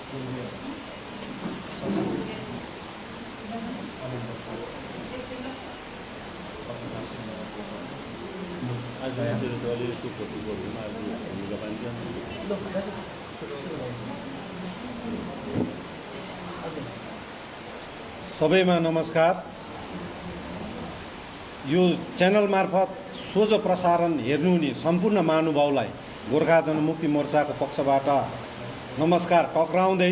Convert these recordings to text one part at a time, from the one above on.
सबैमा नमस्कार। यो च्यानल मार्फत सोझो प्रसारण हेर्नुहुने सम्पूर्ण महानुभावलाई गोर्खा जनमुक्ति मोर्चाको पक्षबाट नमस्कार टक्राउँदै,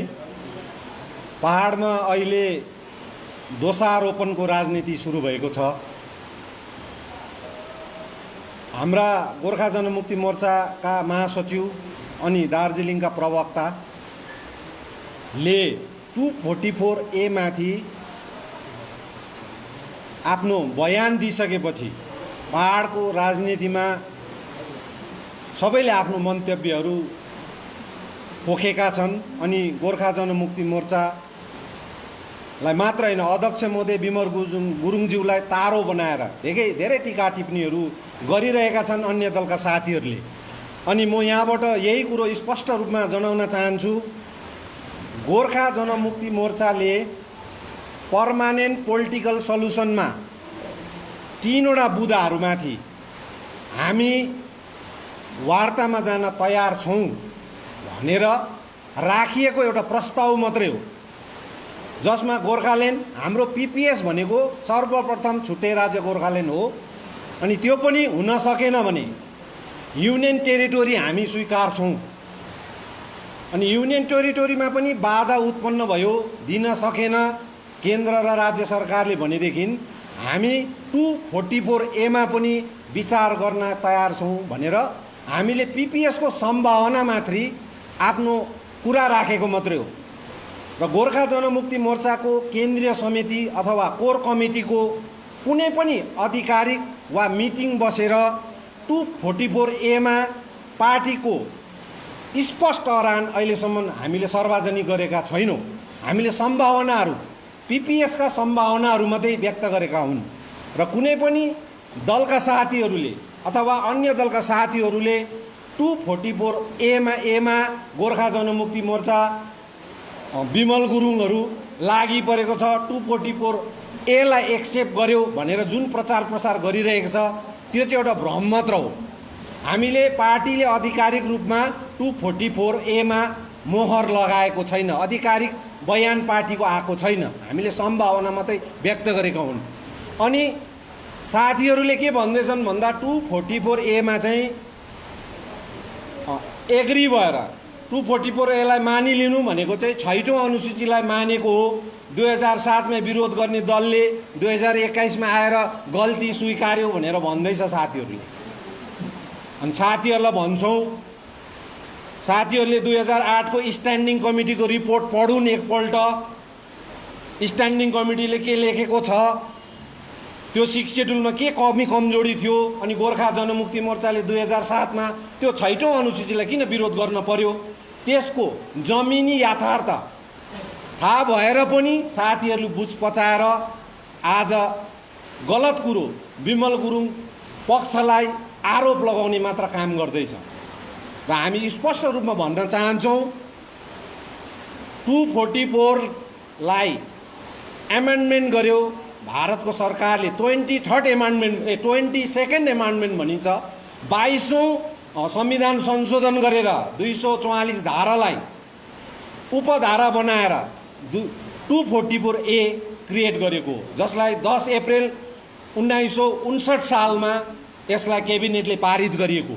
पहाडमा अहिले दोषारोपणको राजनीति सुरु भएको छ। हाम्रा गोर्खा जनमुक्ति मोर्चाका महासचिव अनि दार्जिलिङका प्रवक्ताले 244A माथि आफ्नो बयान दिइसकेपछि पहाडको राजनीतिमा सबैले आफ्नो मन्तव्यहरू पोखेका छन्। अनि गोर्खा जनमुक्ति मोर्चालाई मात्र हैन, अध्यक्ष महोदय विमल गुरुङज्यूलाई तारो बनाएर धेरै टीका टिप्पणीहरू गरिरहेका छन् अन्य दलका साथीहरूले। अनि म यहाँबाट यही कुरो स्पष्ट रूपमा जनाउन चाहन्छु, गोर्खा जनमुक्ति मोर्चाले पर्मानेन्ट पोलिटिकल सल्युसनमा 3वटा बुँदाहरूमाथि हामी वार्तामा जान तयार छौँ भनेर राखिएको एउटा प्रस्ताव मात्रै हो, जसमा गोर्खाल्यान्ड, हाम्रो पीपीएस भनेको सर्वप्रथम छुट्टै राज्य गोर्खाल्यान्ड हो। अनि त्यो पनि हुन सकेन भने युनियन टेरिटोरी हामी स्वीकार छौँ। अनि युनियन टेरिटोरीमा पनि बाधा उत्पन्न भयो, दिन सकेन केन्द्र र राज्य सरकारले भनेदेखि हामी 244A मा पनि विचार गर्न तयार छौँ भनेर हामीले पीपीएसको सम्भावना माथि आफ्नो कुरा राखेको मात्रै हो। र गोर्खा जनमुक्ति मोर्चाको केन्द्रीय समिति अथवा कोर कमिटीको कुनै पनि आधिकारिक वा मिटिङ बसेर 244A मा पार्टीको स्पष्ट अरान अहिलेसम्म हामीले सार्वजनिक गरेका छैनौँ। हामीले सम्भावनाहरू, पीपीएसका सम्भावनाहरू मात्रै व्यक्त गरेका हुन्। र कुनै पनि दलका साथीहरूले अथवा अन्य दलका साथीहरूले 244A मा गोर्खा जनमुक्ति मोर्चा विमल गुरुङहरू लागि परेको छ, 244A लाई एक्सेप्ट गर्यो भनेर जुन प्रचार प्रसार गरिरहेको छ त्यो चाहिँ एउटा भ्रम मात्र हो। हामीले पार्टीले आधिकारिक रूपमा 244A मा मोहर लगाएको छैन, आधिकारिक बयान पार्टीको आएको छैन, हामीले सम्भावना मात्रै व्यक्त गरेका हुन्। अनि साथीहरूले के भन्दैछन् भन्दा 244A मा चाहिँ एग्री भएर 244A लाई मानिलिनु भनेको चाहिँ 6औं अनुसूचीलाई मानेको हो। 2007 मा विरोध गर्ने दलले 2021 मा आएर गल्ती स्वीकार्यो भनेर भन्दैछ साथीहरूले। अनि साथीहरूलाई भन्छौँ, साथीहरूले 2008 को स्ट्यान्डिङ कमिटीको रिपोर्ट पढुन् एकपल्ट। स्ट्यान्डिङ कमिटीले के लेखेको छ, त्यो 6 सेड्युलमा के कमी कमजोरी थियो, अनि गोर्खा जनमुक्ति मोर्चाले 2007 मा त्यो 6औं अनुसूचीलाई किन विरोध गर्न पर्यो, त्यसको जमिनी यथार्थ थाहा भएर पनि साथीहरूले बुझ पचाएर आज गलत कुरो विमल गुरुङ पक्षलाई आरोप लगाउने मात्र काम गर्दैछ। र हामी स्पष्ट रूपमा भन्न चाहन्छौँ, 244 लाई एमेन्डमेन्ट गर्यो भारतको सरकारले। 22nd एमेन्डमेन्ट भनिन्छ। 22औं संविधान संशोधन गरेर 244 धारालाई उपधारा बनाएर 244A क्रिएट गरेको, जसलाई 10 अप्रिल 1959 सालमा यसलाई क्याबिनेटले पारित गरिएको।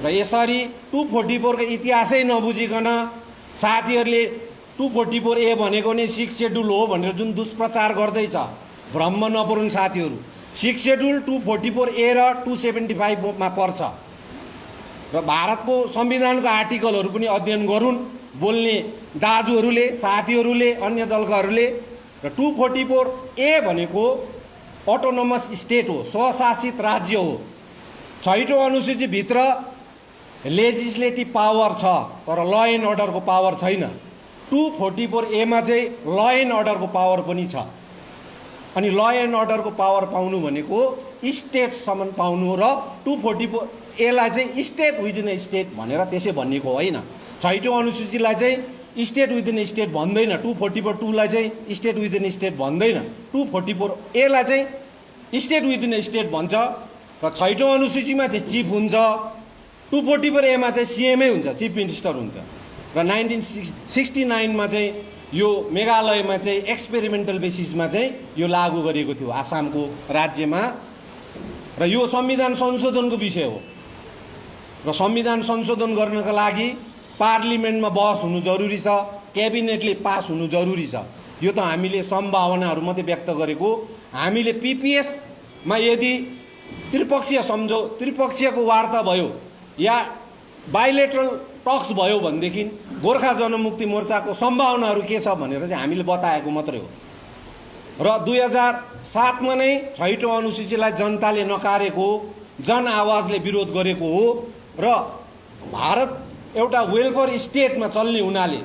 र यसरी 244 को इतिहासै नबुझिकन साथीहरूले 244A भनेको नै 6 सेड्युल हो भनेर जुन दुष्प्रचार गर्दैछ, भ्रममा नपरुन् साथीहरू। 6 सेड्युल 244A र 275 मा पर्छ। र भारतको संविधानको आर्टिकलहरू पनि अध्ययन गरून् बोल्ने दाजुहरूले, साथीहरूले, अन्य दलकाहरूले। र 244A भनेको अटोनोमस स्टेट हो, स्वशासित राज्य हो। 6औं अनुसूचीभित्र लेजिस्लेटिभ पावर छ, तर ल एन्ड अर्डरको पावर छैन। 244A मा चाहिँ ल एन्ड अर्डरको पावर पनि छ। अनि ल एन्ड अर्डरको पावर पाउनु भनेको स्टेटसम्म पाउनु, र 244A लाई चाहिँ स्टेट विदिन अ स्टेट भनेर त्यसै भनिएको होइन। 6औं अनुसूचीलाई चाहिँ स्टेट विदिन स्टेट भन्दैन, 244 लाई चाहिँ स्टेट विदिन स्टेट भन्दैन, 244A लाई चाहिँ स्टेट विदिन स्टेट भन्छ र 6औं अनुसूचीमा चाहिँ चिफ हुन्छ, 244A मा चाहिँ CM हुन्छ, चिफ मिनिस्टर हुन्छ र 1969 मा चाहिँ यो मेघालयमा चाहिँ एक्सपेरिमेन्टल बेसिसमा चाहिँ यो लागू गरिएको थियो आसामको राज्यमा र यो संविधान संशोधनको विषय हो र संविधान संशोधन गर्नका लागि पार्लिमेन्टमा बहस हुनु जरुरी छ, क्याबिनेटले पास हुनु जरुरी छ। यो त हामीले सम्भावनाहरू मात्रै व्यक्त गरेको। हामीले PPS मा यदि त्रिपक्षीयको वार्ता भयो या बाइलेटरल टक्स भयो भनेदेखि गोर्खा जनमुक्ति मोर्चाको सम्भावनाहरू के छ भनेर चाहिँ हामीले बताएको मात्रै हो र 2007 मा नै 6औं अनुसूचीलाई जनताले नकारेको, जन आवाजले विरोध गरेको हो र भारत एउटा वेलफेयर स्टेटमा चल्ने हुनाले,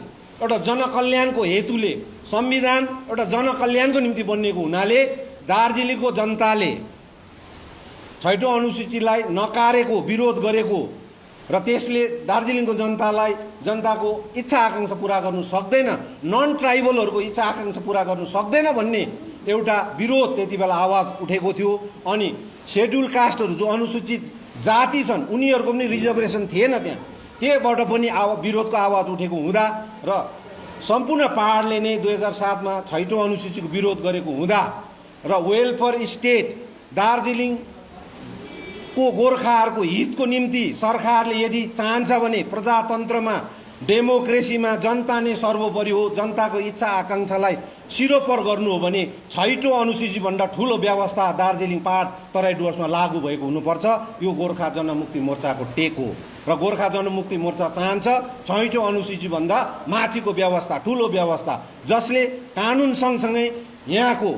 एउटा जनकल्याणको हेतुले, संविधान एउटा जनकल्याणको निम्ति बनिएको हुनाले दार्जिलिङको जनताले 6औं अनुसूचीलाई नकारेको, विरोध गरेको र त्यसले दार्जिलिङको जनताको इच्छा आकांक्षा पूरा गर्नु सक्दैन, नन ट्राइबलहरूको इच्छा आकांक्षा पूरा गर्नु सक्दैन भन्ने एउटा विरोध त्यति बेला आवाज उठेको थियो। अनि शेड्युल कास्टहरू जो अनुसूचित जाति छन् उनीहरूको पनि रिजर्भेसन थिएन, त्यहाँबाट पनि विरोधको आवाज उठेको हुँदा र सम्पूर्ण पहाडले नै 2007 मा 6औं अनुसूचीको विरोध गरेको हुँदा र वेलफेयर स्टेट दार्जिलिङको गोर्खाहरूको हितको निम्ति सरकारले यदि चाहन्छ भने प्रजातन्त्रमा, डेमोक्रेसीमा जनता नै सर्वोपरि हो, जनताको इच्छा आकांक्षालाई सिरोपर गर्नु हो भने 6औं अनुसूचीभन्दा ठुलो व्यवस्था दार्जिलिङ पहाड तराई डुवर्समा लागू भएको हुनुपर्छ। यो गोर्खा जनमुक्ति मोर्चाको टेक हो र गोर्खा जनमुक्ति मोर्चा चाहन्छ 6औं अनुसूचीभन्दा माथिको व्यवस्था, ठुलो व्यवस्था, जसले कानुन सँगसँगै यहाँको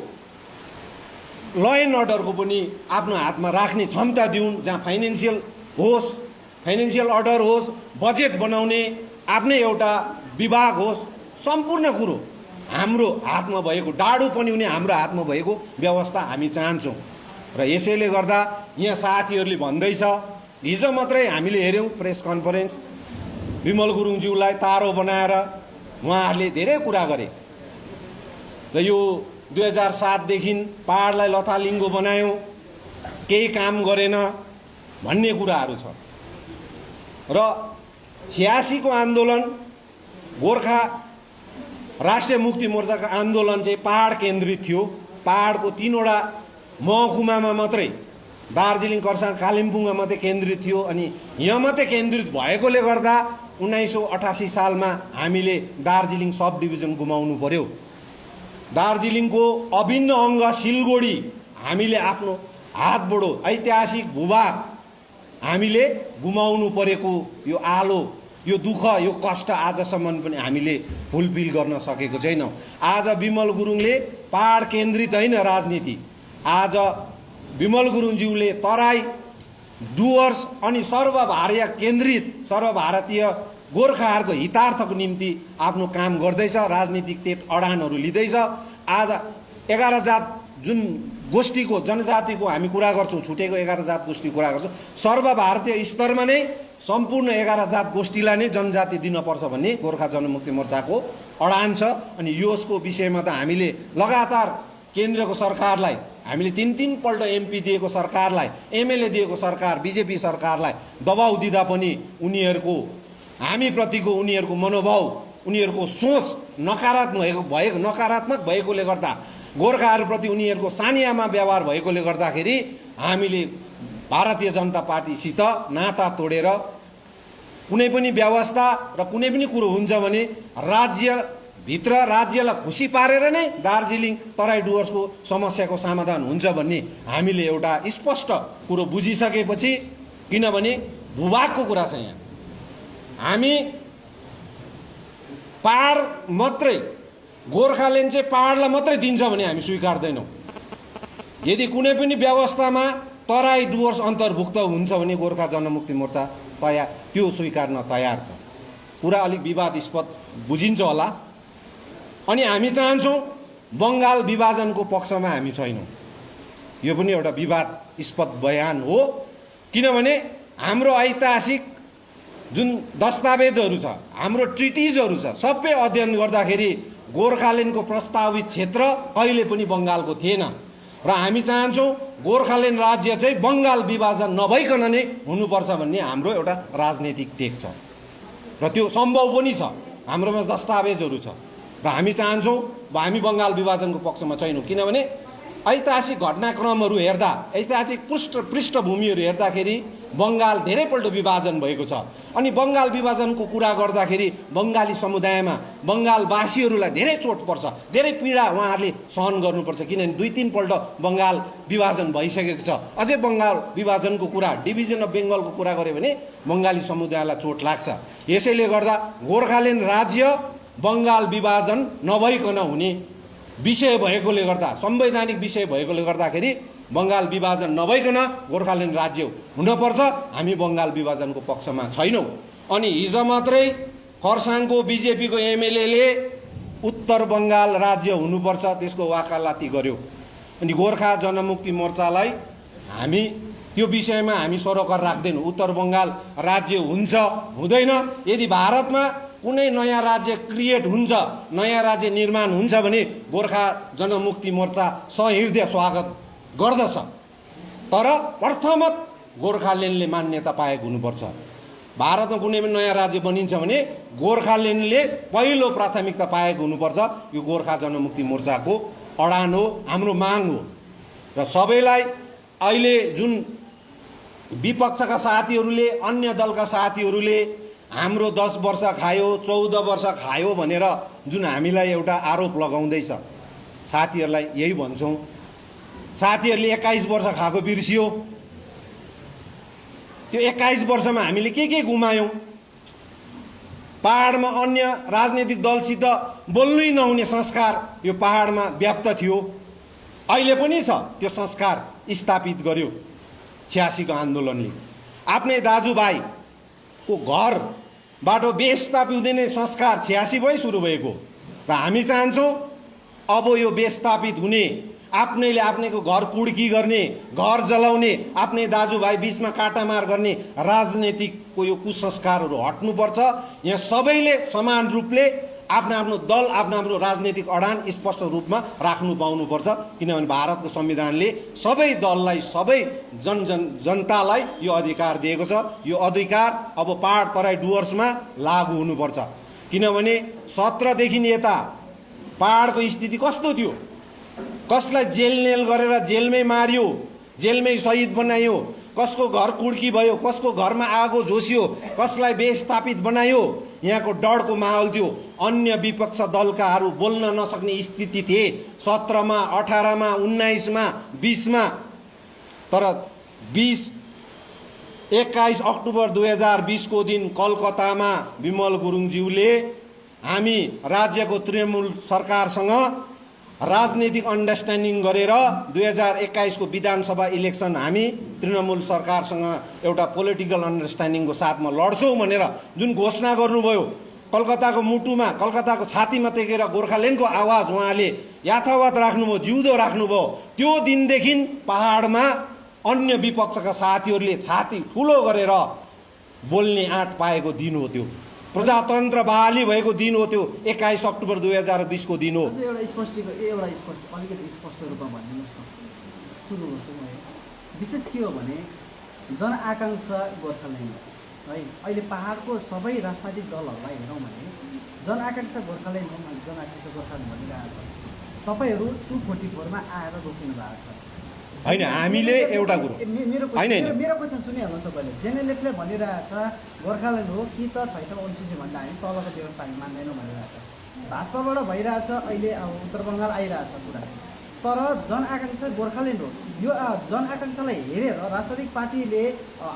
ल एन्ड अर्डरको पनि आफ्नो हातमा राख्ने क्षमता दिउन्, जहाँ फाइनेन्सियल अर्डर होस्, बजेट बनाउने आफ्नै एउटा विभाग होस्, सम्पूर्ण कुरो हाम्रो हातमा भएको, डाडु पनि हुने हाम्रो हातमा भएको व्यवस्था हामी चाहन्छौँ। र यसैले गर्दा यहाँ साथीहरूले भन्दैछ, हिजो मात्रै हामीले हेऱ्यौँ प्रेस कन्फरेन्स, विमल गुरुङज्यूलाई तारो बनाएर उहाँहरूले धेरै कुरा गरे र यो 2007 देखि पहाडलाई लथालिङ्गो बनायो, केही काम गरेन भन्ने कुराहरू छ र 86 को आन्दोलन, गोर्खा राष्ट्रिय मुक्ति मोर्चाको आन्दोलन चाहिँ पहाड केन्द्रित थियो। पहाडको 3वटा महकुमामा मात्रै, दार्जिलिङ, खरसाङ, कालिम्पोङमा मात्रै केन्द्रित थियो। अनि यहाँ मात्रै केन्द्रित भएकोले गर्दा 1988 सालमा हामीले दार्जिलिङ सब डिभिजन गुमाउनु पर्यो। दार्जिलिङको अभिन्न अङ्ग सिलगढी हामीले आफ्नो हातबाट ऐतिहासिक भूभाग हामीले गुमाउनु परेको यो आलो, यो दुःख, यो कष्ट आजसम्म पनि हामीले फुलफिल गर्न सकेको छैनौँ। आज विमल गुरुङले पहाड केन्द्रित होइन राजनीति, आज विमल गुरुङज्यूले तराई, डुवर्स अनि सर्वभारतीय गोर्खाहरूको हितार्थको निम्ति आफ्नो काम गर्दैछ, राजनीतिक तेज अडानहरू लिँदैछ। आज 11 जात जुन गोष्ठीको, जनजातिको हामी कुरा गर्छौँ, छुटेको 11 जात गोष्ठी कुरा गर्छौँ, सर्वभारतीय स्तरमा नै सम्पूर्ण 11 जात गोष्ठीलाई नै जनजाति दिनुपर्छ भन्ने गोर्खा जनमुक्ति मोर्चाको अडान छ। अनि यसको विषयमा त हामीले लगातार केन्द्रको सरकारलाई, हामीले 3 पल्ट MP दिएको सरकारलाई, MLA दिएको सरकार, BJP सरकारलाई दबाउ दिँदा पनि उनीहरूको, हामीप्रतिको उनीहरूको मनोभाव, उनीहरूको सोच नकारात्मक भएकोले गर्दा, गोर्खाहरूप्रति उनीहरूको सानियामा व्यवहार भएकोले गर्दाखेरि हामीले भारतीय जनता पार्टीसित नाता तोडेर कुनै पनि व्यवस्था र कुनै पनि कुरो हुन्छ भने राज्यभित्र राज्यलाई खुसी पारेर नै दार्जिलिङ तराई डुवर्सको समस्याको समाधान हुन्छ भन्ने हामीले एउटा स्पष्ट कुरो बुझिसकेपछि, किनभने भूभागको कुरा छ यहाँ, हामी पहाड मात्रै, गोर्खाल्यान्ड चाहिँ पहाडलाई मात्रै दिन्छ भने हामी स्वीकार्दैनौँ। यदि कुनै पनि व्यवस्थामा तराई डुवर्स अन्तर्भुक्त हुन्छ भने गोर्खा जनमुक्ति मोर्चा त्यो स्वीकार्न तयार छ। कुरा अलिक विवादास्पद बुझिन्छ होला। अनि हामी चाहन्छौँ बङ्गाल विभाजनको पक्षमा हामी छैनौँ। यो पनि एउटा विवादास्पद बयान हो, किनभने हाम्रो ऐतिहासिक जुन दस्तावेजहरू छ, हाम्रो ट्रिटिजहरू छ, सबै अध्ययन गर्दाखेरि गोर्खाल्यान्डको प्रस्तावित क्षेत्र कहिले पनि बङ्गालको थिएन र हामी चाहन्छौँ गोर्खाल्यान्ड राज्य चाहिँ बङ्गाल विभाजन नभइकन नै हुनुपर्छ भन्ने हाम्रो एउटा राजनीतिक टेक छ र त्यो सम्भव पनि छ। हाम्रोमा दस्तावेजहरू छ र हामी चाहन्छौँ हामी बङ्गाल विभाजनको पक्षमा छैनौँ, किनभने ऐतिहासिक घटनाक्रमहरू हेर्दा, ऐतिहासिक पृष्ठभूमिहरू हेर्दाखेरि बङ्गाल धेरैपल्ट विभाजन भएको छ अनि बङ्गाल विभाजनको कुरा गर्दाखेरि बङ्गाली समुदायमा बङ्गालवासीहरूलाई धेरै चोट पर्छ, धेरै पीडा उहाँहरूले सहन गर्नुपर्छ, किनभने 2-3 पल्ट बङ्गाल विभाजन भइसकेको छ। अझै बङ्गाल विभाजनको कुरा, डिभिजन अफ बेङ्गलको कुरा गऱ्यो भने बङ्गाली समुदायलाई चोट लाग्छ। यसैले गर्दा गोर्खाल्यान्ड राज्य बङ्गाल विभाजन नभइकन हुने विषय भएकोले गर्दा, संवैधानिक विषय भएकोले गर्दाखेरि बङ्गाल विभाजन नभइकन गोर्खाल्यान्ड राज्य हुनपर्छ। हामी बङ्गाल विभाजनको पक्षमा छैनौँ। अनि हिजो मात्रै खरसाङको बिजेपीको एमएलएले उत्तर बङ्गाल राज्य हुनुपर्छ त्यसको वकालती गर्यो। अनि गोर्खा जनमुक्ति मोर्चालाई हामी त्यो विषयमा हामी सरोकार राख्दैनौँ। उत्तर बङ्गाल राज्य हुन्छ हुँदैन, यदि भारतमा कुनै नयाँ राज्य क्रिएट हुन्छ, नयाँ राज्य निर्माण हुन्छ भने गोर्खा जनमुक्ति मोर्चा सहृदय स्वागत गर्दछ, तर प्रथमत गोर्खाल्यान्डले मान्यता पाएको हुनुपर्छ। भारतमा कुनै पनि नयाँ राज्य बनिन्छ भने गोर्खाल्यान्डले पहिलो प्राथमिकता पाएको हुनुपर्छ। यो गोर्खा जनमुक्ति मोर्चाको अडान हो, हाम्रो माग हो। र सबैलाई अहिले जुन विपक्षका साथीहरूले, अन्य दलका साथीहरूले हाम्रो 10 वर्ष खायो, 14 वर्ष खायो भनेर जुन हामीलाई एउटा आरोप लगाउँदैछ, साथीहरूलाई यही भन्छौँ, साथीहरूले 21 वर्ष खाएको बिर्सियो। त्यो 21 वर्षमा हामीले के गुमायौँ? पहाडमा अन्य राजनीतिक दलसित बोल्नै नहुने संस्कार यो पहाडमा व्याप्त थियो, अहिले पनि छ। त्यो संस्कार स्थापित गर्यो 86 को आन्दोलनले। आफ्नै दाजुभाइको घरबाट बेस्तापी हुँदैन संस्कार 86 मै सुरु भएको र हामी चाहन्छौँ अब यो बेस्तापित हुने, आफ्नैले आफ्नैको घर कुड्की गर्ने, घर जलाउने, आफ्नै दाजुभाइ बीचमा काटामार गर्ने राजनीतिकको यो कुसंस्कारहरू हट्नुपर्छ। यहाँ सबैले समान रूपले आफ्नो आफ्नो दल, आफ्नो आफ्नो राजनीतिक अडान स्पष्ट रूपमा राख्नु पाउनुपर्छ, किनभने भारतको संविधानले सबै दललाई, सबै जनतालाई यो अधिकार दिएको छ। यो अधिकार अब पहाड तराई डुवर्समा लागू हुनुपर्छ, किनभने 17 देखि यता पहाडको स्थिति कस्तो थियो? कसलाई जेलनेल गरेर जेलमै मारियो, जेलमै शहीद बनायो, कसको घर कुड्की भयो, कसको घरमा आगो झोसियो, कसलाई बेस्थापित बनायो। यहाँको डरको माहौल थियो। अन्य विपक्ष दलकाहरू बोल्न नसक्ने स्थिति थिए 17 मा, 18 मा, 19 मा, 20 मा। तर 21 अक्टोबर 2020 को दिन कलकत्तामा विमल गुरुङज्यूले हामी राज्यको तृणमूल सरकारसँग राजनीतिक अन्डरस्ट्यान्डिङ गरेर 2021 को विधानसभा इलेक्सन हामी तृणमूल सरकारसँग एउटा पोलिटिकल अन्डरस्ट्यान्डिङको साथमा लड्छौँ भनेर जुन घोषणा गर्नुभयो, कलकत्ताको मुटुमा, कलकत्ताको छातीमा टेकेर गोर्खाल्यान्डको आवाज उहाँले यथावत राख्नुभयो, जिउँदो राख्नुभयो। त्यो दिनदेखि पहाडमा अन्य विपक्षका साथीहरूले छाती ठुलो गरेर बोल्ने आँट पाएको दिन हो। त्यो प्रजातन्त्र बहाली भएको दिन हो। त्यो 21 अक्टोबर 2020 को दिन हो। अलिकति स्पष्ट रूपमा भनिदिनुहोस् न। सुरु गर्छु म। विशेष के हो भने जनआकांक्षा गोर्खाल्यान्ड है, अहिले पहाडको सबै राजनैतिक दलहरूलाई हेरौँ भने जनआकांक्षा गोर्खाल्यान्ड हो, जनआकांक्षा गोर्खाल्यान्ड भनिरहेको छ। तपाईँहरू 244 मा आएर रोकिनु भएको छ होइन? हामीले एउटा कुरो मेरो क्वेसन सुनिहाल्नुहोस् तपाईँले। जेएनएलएफले भनिरहेछ गोर्खाल्यान्ड हो कि त छैन ओनसीसी भन्दा हामी तलको व्यवस्था हामी मान्दैनौँ भनिरहेछ। भाजपाबाट भइरहेछ अहिले, अब उत्तर बङ्गाल आइरहेछ कुरा, तर जनआकांक्षा गोर्खाल्यान्ड हो। यो जनआकांक्षालाई हेरेर राजनैतिक पार्टीले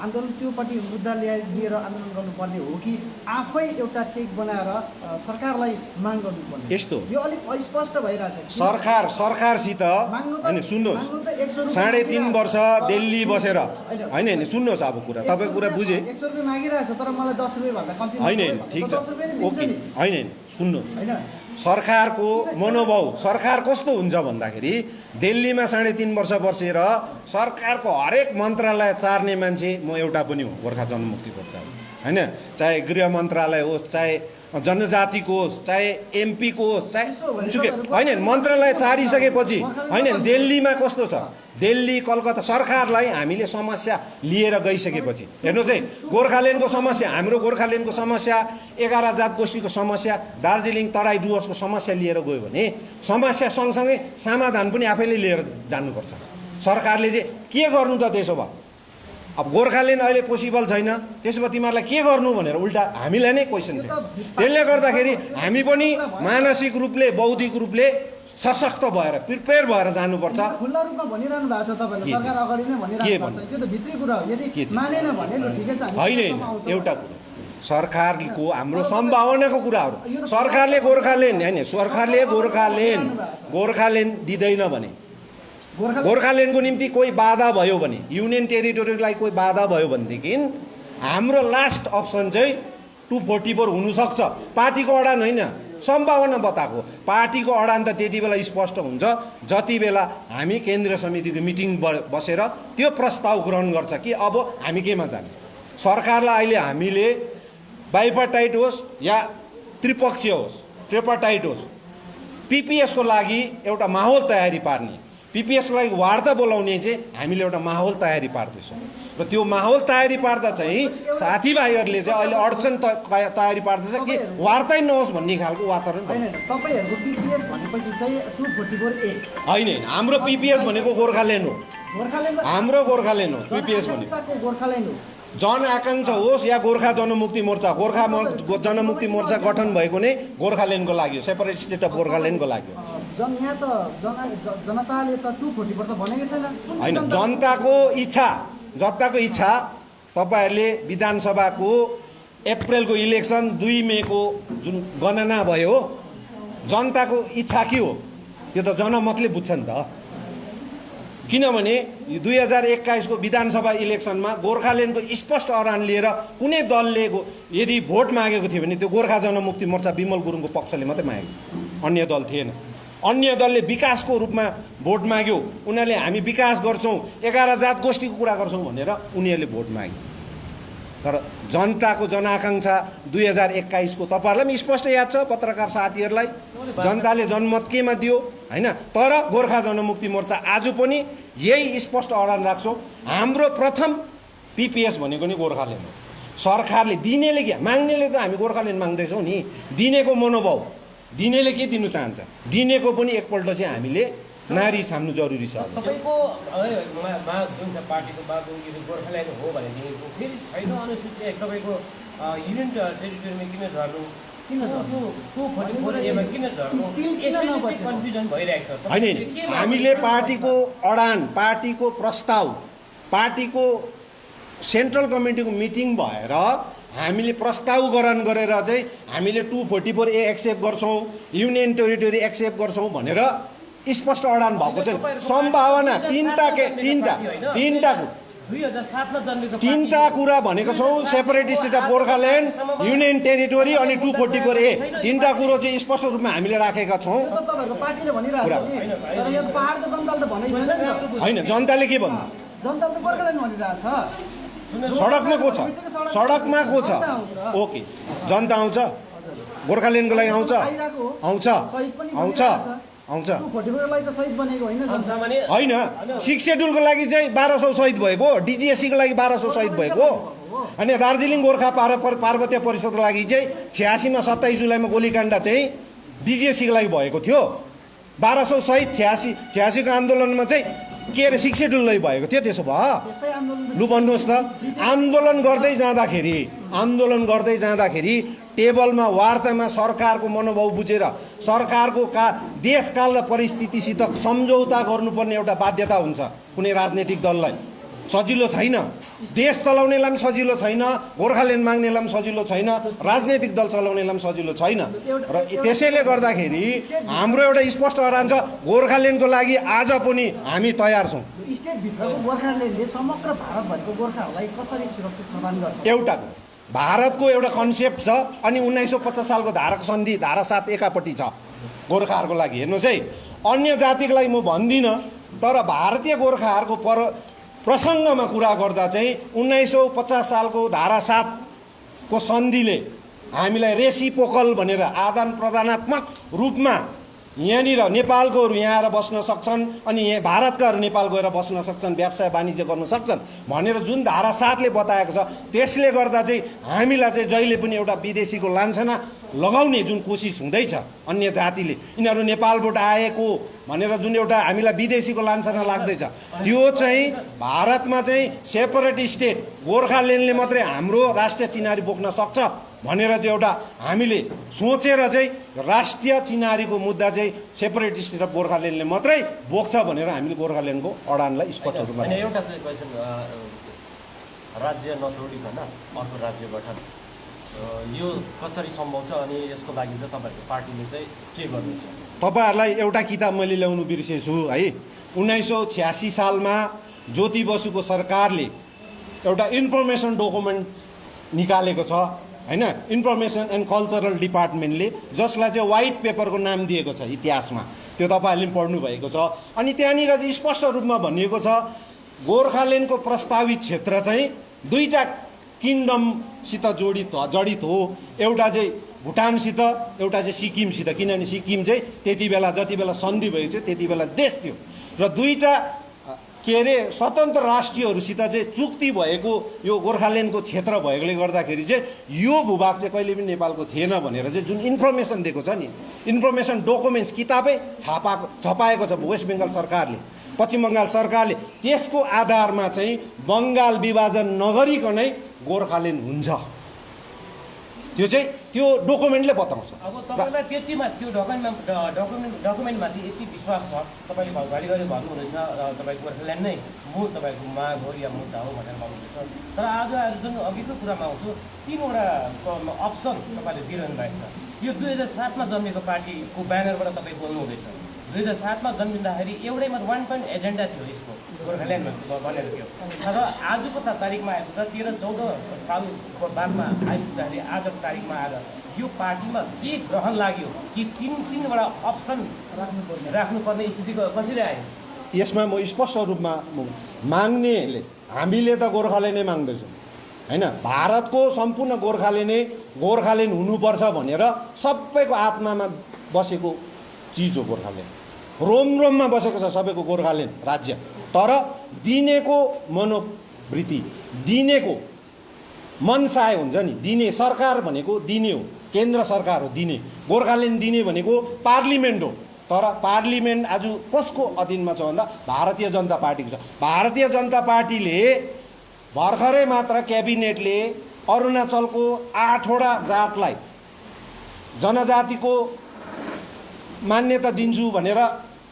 आन्दोलन त्योपट्टि मुद्दा लिएर आन्दोलन गर्नुपर्ने हो कि आफै एउटा टेक बनाएर सरकारलाई माग गर्नुपर्ने? यस्तो यो अलिक अस्पष्ट भइरहेछ। सरकारसित होइन, सुन्नुहोस्, 3.5 वर्ष दिल्ली बसेर होइन, सुन्नुहोस्, अब कुरा तपाईँको कुरा बुझेँ। 100 रुपियाँ मागिरहेछ, तर मलाई 10 रुपियाँ भन्दा कम्ती होइन, ठिक छ, ओके, होइन, सुन्नुहोस्, सरकारको मनोभाव, सरकार कस्तो हुन्छ भन्दाखेरि दिल्लीमा 3.5 वर्ष बसेर सरकारको हरेक मन्त्रालय चार्ने मान्छे म एउटा पनि हो, गोर्खा जनमुक्ति मोर्चा। होइन, चाहे गृह मन्त्रालय होस्, चाहे जनजातिको होस्, चाहे एमपीको होस्, चाहे सुके होइन, मन्त्रालय चारिसकेपछि होइन, दिल्लीमा कस्तो छ, दिल्ली कलकत्ता सरकारलाई हामीले समस्या लिएर गइसकेपछि हेर्नुहोस् है, गोर्खाल्यान्डको समस्या, हाम्रो गोर्खाल्यान्डको समस्या, 11 जात गोष्ठीको समस्या, दार्जिलिङ तराई डुवर्सको समस्या लिएर गयो भने समस्या सँगसँगै समाधान पनि आफैले लिएर जानुपर्छ। सरकारले चाहिँ के गर्नु त त्यसो भए? अब गोर्खाल्यान्ड अहिले पोसिबल छैन, त्यसो भए तिमीहरूलाई के गर्नु भनेर उल्टा हामीलाई नै क्वेसन दिन्छ। त्यसले गर्दाखेरि हामी पनि मानसिक रूपले, बौद्धिक रूपले सशक्त भएर प्रिपेयर भएर जानुपर्छ। खुल्ला रूपमा भनिरहनु भएको छ तपाईँले, सरकार अगाडि नै भनिरहनु भएको छ, त्यो त भित्री कुरा हो। यदि मानेन भने ल ठिकै छ, होइन, एउटा कुरा सरकारको हाम्रो सम्भावनाको कुराहरू, सरकारले गोर्खाल्यान्ड होइन, सरकारले गोर्खाल्यान्ड दिँदैन भने, गोर्खाल्यान्डको निम्ति कोही बाधा भयो भने, युनियन टेरिटोरीलाई कोही बाधा भयो भनेदेखि हाम्रो लास्ट अप्सन चाहिँ 244 हुनसक्छ। पार्टीको अडान होइन, सम्भावना बताएको। पार्टीको अडान त त्यति बेला स्पष्ट हुन्छ जति बेला हामी केन्द्रीय समितिको मिटिङ बसेर त्यो प्रस्ताव ग्रहण गर्छ कि अब हामी केमा जाने। सरकारलाई अहिले हामीले बाइपार्टाइट होस् या त्रिपक्षीय होस्, ट्रिपार्टाइट होस्, पिपिएसको लागि एउटा माहौल तयारी पार्ने, पिपिएसको लागि वार्ता बोलाउने चाहिँ हामीले एउटा माहौल तयारी पार्दैछौँ। र त्यो माहौल तयारी पार्दा चाहिँ साथीभाइहरूले चाहिँ अहिले अडचन तयारी पार्दैछ कि वार्तै नहोस् भन्ने खालको वातावरण तपाईँहरूको पिपिएस भनेपछि चाहिँ 244A होइन, हाम्रो पिपिएस भनेको गोर्खाल्यान्ड हो, हाम्रो गोर्खाल्यान्ड हो पिपिएस भनेको। गोर्खाल्यान्ड हो, जनआकाङ्क्षा होस् या गोर्खा जनमुक्ति मोर्चा, गोर्खा जनमुक्ति मोर्चा गठन भएको नै गोर्खाल्यान्डको लागि हो, सेपरेट स्टेट अफ गोर्खाल्यान्डको लागि हो। यहाँ त जनताले त 244 त भनेकै छैन। होइन, जनताको इच्छा तपाईँहरूले विधानसभाको अप्रिलको इलेक्सन 2 मेको जुन गणना भयो, जनताको इच्छा के हो त्यो त जनमतले बुझ्छ नि त। किनभने 2021 को विधानसभा इलेक्सनमा गोर्खाल्यान्डको स्पष्ट अडान लिएर कुनै दलले यदि भोट मागेको थियो भने त्यो गोर्खा जनमुक्ति मोर्चा विमल गुरुङको पक्षले मात्रै मागेको, अन्य दल थिएन। अन्य दलले विकासको रूपमा भोट माग्यो, उनीहरूले हामी विकास गर्छौँ, 11 जात गोष्ठीको कुरा गर्छौँ भनेर उनीहरूले भोट माग्यो। तर जनताको जनआकाङ्क्षा 2021 को तपाईँहरूलाई पनि स्पष्ट याद छ, पत्रकार साथीहरूलाई, जनताले जनमत केमा दियो होइन। तर गोर्खा जनमुक्ति मोर्चा आज पनि यही स्पष्ट अडान राख्छौँ, हाम्रो प्रथम पिपिएस भनेको नि गोर्खाल्यान्ड हो। सरकारले दिनेले के, माग्नेले त हामी गोर्खाल्यान्ड माग्दैछौँ नि, दिनेको मनोभाव, दिनेले के दिनु चाहन्छ, दिनेको पनि एकपल्ट चाहिँ हामीले नारी साम्नु जरुरी छ। तपाईँको जुन छ पार्टीको बागडुङ्गी गोर्खाल्यान्ड हो भनेदेखिको फेरि छैन अनुसूची तपाईँको युनियन टेरिटोरीमा किन झर्नु, होइन, हामीले पार्टीको अडान, पार्टीको प्रस्ताव, पार्टीको सेन्ट्रल कमिटीको मिटिङ भएर हामीले प्रस्ताव ग्रहण गरेर चाहिँ हामीले 244A एक्सेप्ट गर्छौँ, युनियन टेरिटोरी एक्सेप्ट गर्छौँ भनेर स्पष्ट अडान भएको चाहिँ सम्भावना तीनटा कुरा भनेको छौँ, separate state of Gorkhaland, union territory अनि 244A, तीनटा कुरो चाहिँ स्पष्ट रूपमा हामीले राखेका छौँ। होइन, जनताले के भन्नु, सडकमा को छ, सडकमा को छ, ओके, जनता आउँछ, गोर्खाल्यान्डको लागि आउँछ, आउँछ आउँछ आउँछ होइन। 6 सेड्युलको लागि चाहिँ 1200 शहीद भएको, डिजिएससीको लागि 1200 शहीद भएको, अनि दार्जिलिङ गोर्खा पार्वतीय परिषदको लागि चाहिँ 86 मा 27 जुलाईमा गोलीकाण्ड चाहिँ डिजिएससीको लागि भएको थियो। 1200 शहीद 86 को आन्दोलनमा चाहिँ के अरे 6 सेड्युललाई भएको थियो। त्यसो भए लु भन्नुहोस् त, आन्दोलन गर्दै जाँदाखेरि टेबलमा वार्तामा सरकारको मनोभाव बुझेर सरकारको देशकाल र परिस्थितिसित सम्झौता गर्नुपर्ने एउटा बाध्यता हुन्छ कुनै राजनीतिक दललाई। सजिलो छैन, देश चलाउनेलाई पनि सजिलो छैन, गोर्खाल्यान्ड माग्नेलाई पनि सजिलो छैन, राजनैतिक दल चलाउनेलाई पनि सजिलो छैन। र त्यसैले गर्दाखेरि हाम्रो एउटा स्पष्ट अडान छ, गोर्खाल्यान्डको लागि आज पनि हामी तयार छौँ। एउटा भारतको एउटा कन्सेप्ट छ, अनि 1950 सालको धारक सन्धि धारा 7 एकापट्टि छ गोर्खाहरूको लागि। हेर्नुहोस् है, अन्य जातिको लागि म भन्दिनँ, तर भारतीय गोर्खाहरूको प्रसङ्गमा कुरा गर्दा चाहिँ 1950 सालको धारा 7 को सन्धिले हामीलाई रेसिपोकल भनेर आदान प्रदानात्मक रूपमा यहाँनिर नेपालकोहरू यहाँ आएर बस्न सक्छन् अनि यहाँ भारतकाहरू नेपाल गएर बस्न सक्छन्, व्यवसाय वाणिज्य गर्न सक्छन् भनेर जुन धारा 7ले बताएको छ, त्यसले गर्दा चाहिँ हामीलाई चाहिँ जहिले पनि एउटा विदेशीको लान्छना लगाउने जुन कोसिस हुँदैछ अन्य जातिले, यिनीहरू नेपालबाट आएको भनेर जुन एउटा हामीलाई विदेशीको लान्छना लाग्दैछ, त्यो चाहिँ भारतमा चाहिँ सेपरेट स्टेट गोर्खाल्यान्डले मात्रै हाम्रो राष्ट्रिय चिनारी बोक्न सक्छ भनेर चाहिँ एउटा हामीले सोचेर चाहिँ राष्ट्रिय चिनारीको मुद्दा चाहिँ सेपरेट स्टेट अफ गोर्खाल्यान्डले मात्रै बोक्छ भनेर हामीले गोर्खाल्यान्डको अडानलाई स्पष्ट रूपमा एउटा चाहिँ क्वेसन, राज्य नतोडिकन अर्को राज्य गठन यो कसरी सम्भव छ अनि यसको लागि चाहिँ तपाईँहरूको पार्टीले चाहिँ के गर्नुहुन्छ? तपाईँहरूलाई एउटा किताब मैले ल्याउनु बिर्सेछु है। 1986 सालमा ज्योति बसुको सरकारले एउटा इन्फर्मेसन डकुमेन्ट निकालेको छ हैन, इन्फर्मेसन एन्ड कल्चरल डिपार्टमेन्टले, जसलाई चाहिँ व्हाइट पेपरको नाम दिएको छ इतिहासमा, त्यो तपाईँहरूले पनि पढ्नु भएको छ। अनि त्यहाँनिर चाहिँ स्पष्ट रूपमा भनिएको छ गोर्खाल्यान्डको प्रस्तावित क्षेत्र चाहिँ दुईटा किङडमसित जडित हो, एउटा चाहिँ भुटानसित, एउटा चाहिँ सिक्किमसित, किनभने सिक्किम चाहिँ त्यति बेला जति बेला सन्धि भएको थियो त्यति बेला देश थियो र दुईटा के अरे स्वतन्त्र राष्ट्रियहरूसित चाहिँ चुक्ति भएको यो गोर्खाल्यान्डको क्षेत्र भएकोले गर्दाखेरि चाहिँ यो भूभाग चाहिँ कहिले पनि नेपालको थिएन भनेर चाहिँ जुन इन्फर्मेसन दिएको छ नि, इन्फर्मेसन डकुमेन्ट्स किताबै छपाएको छ वेस्ट बेङ्गाल सरकारले, पश्चिम बङ्गाल सरकारले, त्यसको आधारमा चाहिँ बङ्गाल विभाजन नगरिकनै गोर्खाल्यान्ड हुन्छ, त्यो चाहिँ त्यो डकुमेन्टले बताउँछ। अब तपाईँलाई त्यतिमा त्यो डकुमेन्टमाथि यति विश्वास छ, तपाईँले घरिघरि भन्नुहुँदैछ तपाईँको गोर्खाल्यान्ड नै म तपाईँको माग हो या मुद्दा हो भनेर भन्नुहुँदैछ, तर आज आएर जुन अघिको कुरामा आउँछु 3वटा अप्सन तपाईँले दिइरहनु भएको छ। यो 2007मा जन्मेको पार्टीको ब्यानरबाट तपाईँ बोल्नुहुँदैछ, 2007मा जन्मिँदाखेरि एउटै मात्र 1 पोइन्ट एजेन्डा थियो यसको गोर्खाल्यान्डमा भनेर थियो, तर आजको तारिकमा आइपुग्दा 13-14 सालको बादमा आइपुग्दाखेरि आजको तारिकमा आएर यो पार्टीमा के ग्रहण लाग्यो कि तीनवटा अप्सन राख्नुपर्ने स्थिति कसरी आयो? यसमा म स्पष्ट रूपमा माग्नेले हामीले त गोर्खाल्यान्ड नै माग्दैछौँ हैन, भारतको सम्पूर्ण गोर्खाल्यान्ड हुनुपर्छ भनेर सबैको आत्मामा बसेको चिज हो गोर्खाल्यान्ड, रोममा बसेको छ सबैको गोर्खाल्यान्ड राज्य, तर दिनेको मनोवृत्ति, दिनेको मनसाय हुन्छ नि, दिने सरकार भनेको दिने हो, केन्द्र सरकार हो दिने, गोर्खाल्यान्ड दिने भनेको पार्लिमेन्ट हो, तर पार्लिमेन्ट आज कसको अधीनमा छ भन्दा भारतीय जनता पार्टीको छ। भारतीय जनता पार्टीले भर्खरै मात्र क्याबिनेटले अरुणाचलको 8वटा जातलाई जनजातिको मान्यता दिन्छु भनेर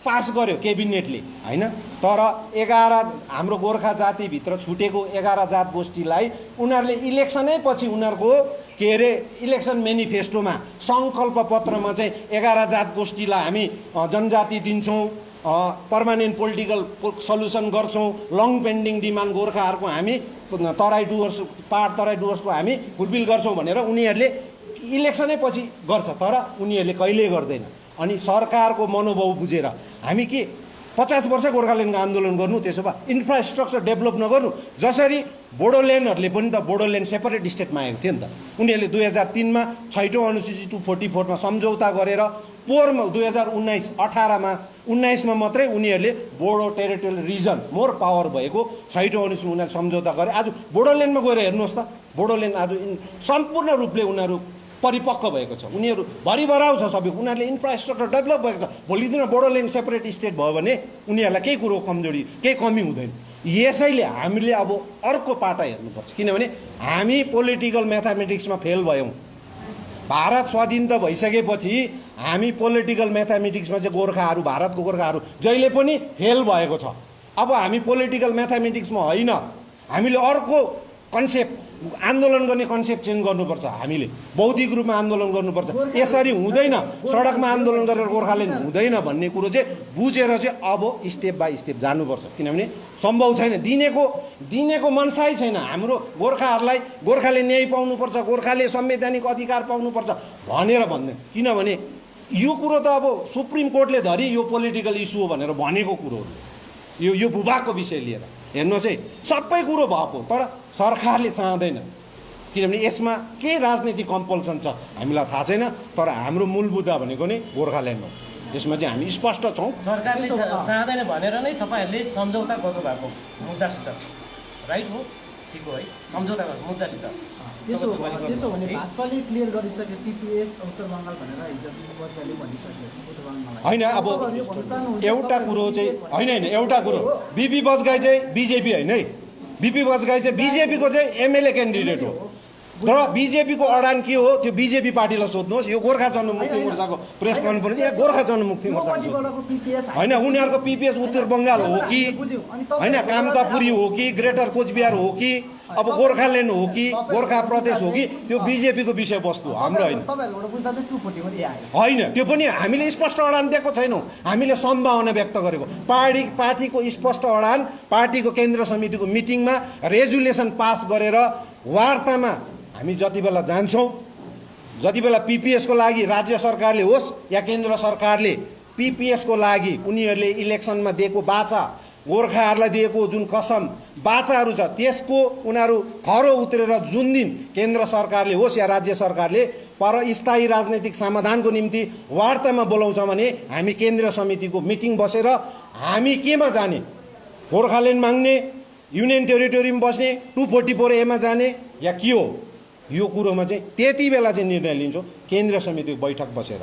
पास गर्यो क्याबिनेटले हैन, तर 11 हाम्रो गोर्खा जातिभित्र छुटेको 11 जात गोष्ठीलाई उनीहरूले इलेक्सनै पछि उनीहरूको के अरे इलेक्सन मेनिफेस्टोमा सङ्कल्प पत्रमा चाहिँ 11 जात गोष्ठीलाई हामी जनजाति दिन्छौँ, पर्मानेन्ट पोलिटिकल सल्युसन गर्छौँ, लङ पेन्डिङ डिमान्ड गोर्खाहरूको हामी तराई डुवर्सको हामी फुलफिल गर्छौँ भनेर उनीहरूले इलेक्सनै पछि गर्छ, तर उनीहरूले कहिल्यै गर्दैन। अनि सरकारको मनोभाव बुझेर हामी के 50 वर्ष गोर्खाल्यान्डको आन्दोलन गर्नु, त्यसो भए इन्फ्रास्ट्रक्चर डेभलप नगर्नु, जसरी बोडोल्यान्डहरूले पनि त बोडोल्यान्ड सेपरेट स्टेट मागेको थियो नि त, उनीहरूले 2003मा 6औं अनुसूची 244मा सम्झौता गरेर पोहोरमा 2019मा मात्रै उनीहरूले Bodo territorial region more power भएको 6औं अनुसूचीमा उनीहरूले सम्झौता गरे। आज बोडोल्यान्डमा गएर हेर्नुहोस् त, बोडोल्यान्ड आज सम्पूर्ण रूपले उनीहरू परिपक्व भएको छ, उनीहरू भरिभराउ छ सबै, उनीहरूले इन्फ्रास्ट्रक्चर डेभलप भएको छ। भोलि दिन बोडोल्यान्ड सेपरेट स्टेट भयो भने उनीहरूलाई केही कुरो कमजोरी केही कमी हुँदैन। यसैले हामीले अब अर्को पाटा हेर्नुपर्छ, किनभने हामी पोलिटिकल म्याथमेटिक्समा फेल भयौँ। भारत स्वाधीन त भइसकेपछि हामी पोलिटिकल म्याथमेटिक्समा चाहिँ गोर्खाहरू, भारतको गोर्खाहरू जहिले पनि फेल भएको छ। अब हामी पोलिटिकल म्याथमेटिक्समा होइन, हामीले अर्को कन्सेप्ट आन्दोलन गर्ने कन्सेप्ट चेन्ज गर्नुपर्छ, हामीले बौद्धिक रूपमा आन्दोलन गर्नुपर्छ। यसरी हुँदैन, सडकमा आन्दोलन गरेर गोर्खाल्यान्ड हुँदैन भन्ने कुरो चाहिँ बुझेर चाहिँ अब स्टेप बाई स्टेप जानुपर्छ, किनभने सम्भव छैन, दिनेको मनसाइ छैन। हाम्रो गोर्खाहरूलाई गोर्खाले न्याय पाउनुपर्छ, गोर्खाले संवैधानिक अधिकार पाउनुपर्छ भनेर भन्दैन, किनभने यो कुरो त अब सुप्रिम कोर्टले धरि यो पोलिटिकल इस्यु हो भनेर भनेको कुरो हो। यो भूभागको विषय लिएर हेर्नुहोस् है, सबै कुरो भएको, तर सरकारले चाहँदैन। किनभने यसमा के राजनीतिक कम्पल्सन छ हामीलाई थाहा छैन, तर हाम्रो मूल मुद्दा भनेको नै गोर्खाल्यान्ड हो। यसमा चाहिँ हामी स्पष्ट छौँ। सरकारले चाहँदैन भनेर नै तपाईँहरूले सम्झौता गर्नुभएको मुद्दासित, राइट हो, ठिक हो है, सम्झौता गर्नु मुद्दासित। त्यसो भने भाजपाले क्लियर गरिसक्यो टिपिएस उत्तर बङ्गाल भनेर हिजो बजगाईले भनिसक्यो उत्तर बङ्गाललाई। होइन, अब एउटा कुरो चाहिँ होइन, एउटा कुरो बिपी बजगाई चाहिँ बिजेपी होइन है, बिपी बजगाई चाहिँ बिजेपीको चाहिँ एमएलए क्यान्डिडेट हो। तर बिजेपीको अडान के हो त्यो बिजेपी पार्टीलाई सोध्नुहोस्। यो गोर्खा जनमुक्ति मोर्चाको प्रेस कन्फरेन्स यहाँ गोर्खा जनमुक्ति मोर्चाको होइन, उनीहरूको पिपिएस उत्तर बङ्गाल हो कि होइन, कामतापुरी हो कि ग्रेटर कोचबिहार हो कि अब गोर्खाल्यान्ड हो कि गोर्खा प्रदेश हो कि त्यो बिजेपीको विषयवस्तु हो, हाम्रो होइन। होइन, त्यो पनि हामीले स्पष्ट अडान दिएको छैनौँ, हामीले सम्भावना व्यक्त गरेको। पार्टीको स्पष्ट अडान पार्टीको केन्द्र समितिको मिटिङमा रेजुलेसन पास गरेर वार्तामा हामी जति बेला जान्छौँ, जति बेला पिपिएसको लागि राज्य सरकारले होस् या केन्द्र सरकारले पिपिएसको लागि उनीहरूले इलेक्सनमा दिएको बाचा, गोर्खाहरूलाई दिएको जुन कसम बाचाहरू छ त्यसको उनीहरू खरो उत्रेर जुन दिन केन्द्र सरकारले होस् या राज्य सरकारले पर स्थायी राजनैतिक समाधानको निम्ति वार्तामा बोलाउँछ भने हामी केन्द्र समितिको मिटिङ बसेर हामी केमा जाने, गोर्खाल्यान्ड माग्ने, युनियन टेरिटोरीमा बस्ने, 244A जाने या के हो, यो कुरोमा चाहिँ त्यति बेला चाहिँ निर्णय लिन्छौँ केन्द्र समितिको बैठक बसेर।